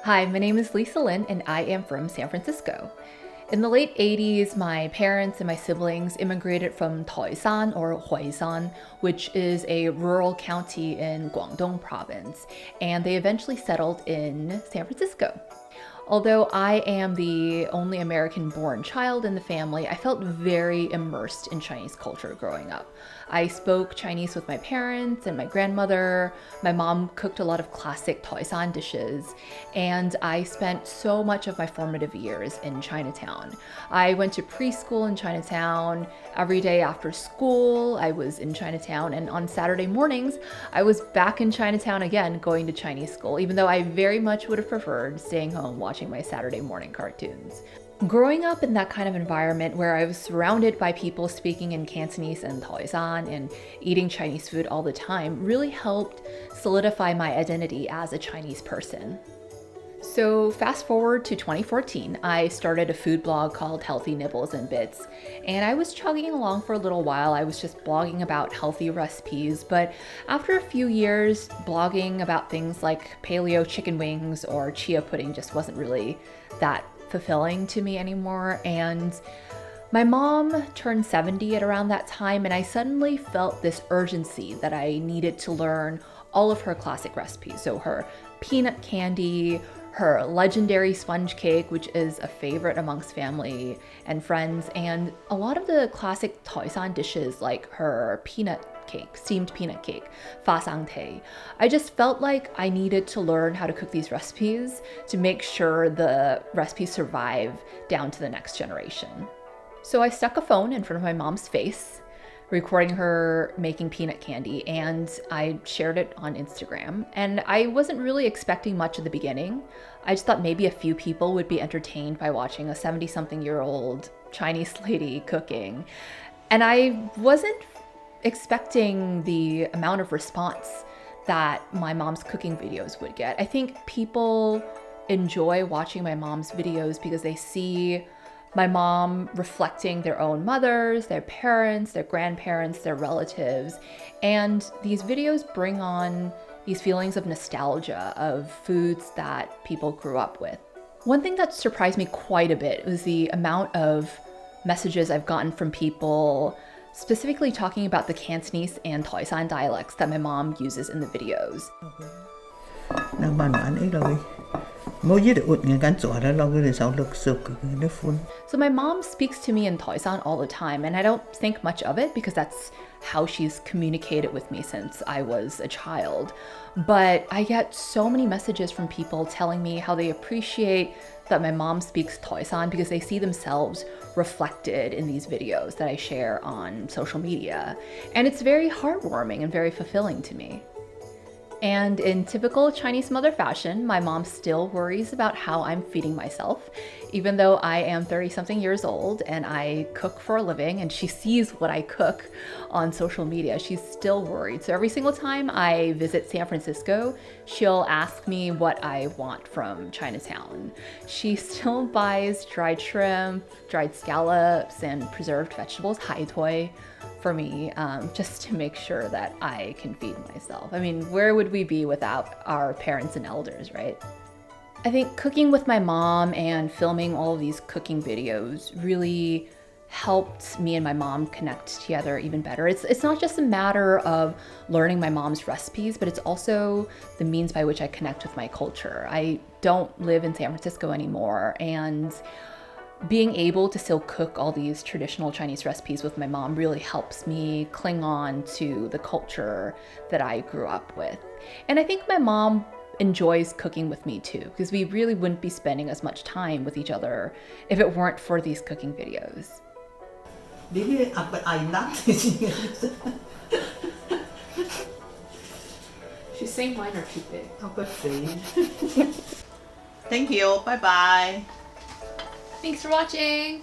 Hi, my name is Lisa Lin and I am from San Francisco. In the late 80s, my parents and my siblings immigrated from Toisan or Hoisan, which is a rural county in Guangdong province, and they eventually settled in San Francisco. Although I am the only American-born child in the family, I felt very immersed in Chinese culture growing up. I spoke Chinese with my parents and my grandmother. My mom cooked a lot of classic Toisan dishes, and I spent so much of my formative years in Chinatown. I went to preschool in Chinatown. Every day after school, I was in Chinatown, and on Saturday mornings, I was back in Chinatown again, going to Chinese school, even though I very much would have preferred staying home watching my Saturday morning cartoons. Growing up in that kind of environment where I was surrounded by people speaking in Cantonese and Toisan and eating Chinese food all the time really helped solidify my identity as a Chinese person. So fast forward to 2014, I started a food blog called Healthy Nibbles and Bits, and I was chugging along for a little while. I was just blogging about healthy recipes, but after a few years, blogging about things like paleo chicken wings or chia pudding just wasn't really that fulfilling to me anymore. And my mom turned 70 at around that time, and I suddenly felt this urgency that I needed to learn all of her classic recipes. So her peanut candy, her legendary sponge cake, which is a favorite amongst family and friends, and a lot of the classic Toisan dishes like her peanut cake, steamed peanut cake, fa sang te. I just felt like I needed to learn how to cook these recipes to make sure the recipes survive down to the next generation. So I stuck a phone in front of my mom's face, recording her making peanut candy, and I shared it on Instagram. And I wasn't really expecting much at the beginning. I just thought maybe a few people would be entertained by watching a 70-something-year-old Chinese lady cooking. And I wasn't expecting the amount of response that my mom's cooking videos would get. I think people enjoy watching my mom's videos because they see my mom reflecting their own mothers, their parents, their grandparents, their relatives. And these videos bring on these feelings of nostalgia of foods that people grew up with. One thing that surprised me quite a bit was the amount of messages I've gotten from people specifically talking about the Cantonese and Toisan dialects that my mom uses in the videos. So my mom speaks to me in Toisan all the time, and I don't think much of it because that's how she's communicated with me since I was a child. But I get so many messages from people telling me how they appreciate that my mom speaks Toisan because they see themselves reflected in these videos that I share on social media. And it's very heartwarming and very fulfilling to me. And in typical Chinese mother fashion, my mom still worries about how I'm feeding myself, even though I am 30-something years old and I cook for a living and she sees what I cook on social media. She's still worried. So every single time I visit San Francisco, she'll ask me what I want from Chinatown. She still buys dried shrimp, dried scallops, and preserved vegetables, hai toi, for me, just to make sure that I can feed myself. I mean, where would we be without our parents and elders, right? I think cooking with my mom and filming all of these cooking videos really helped me and my mom connect together even better. It's not just a matter of learning my mom's recipes, but it's also the means by which I connect with my culture. I don't live in San Francisco anymore, and being able to still cook all these traditional Chinese recipes with my mom really helps me cling on to the culture that I grew up with. And I think my mom enjoys cooking with me too, because we really wouldn't be spending as much time with each other if it weren't for these cooking videos. She's saying mine are too big. Thank you. Bye bye. Thanks for watching!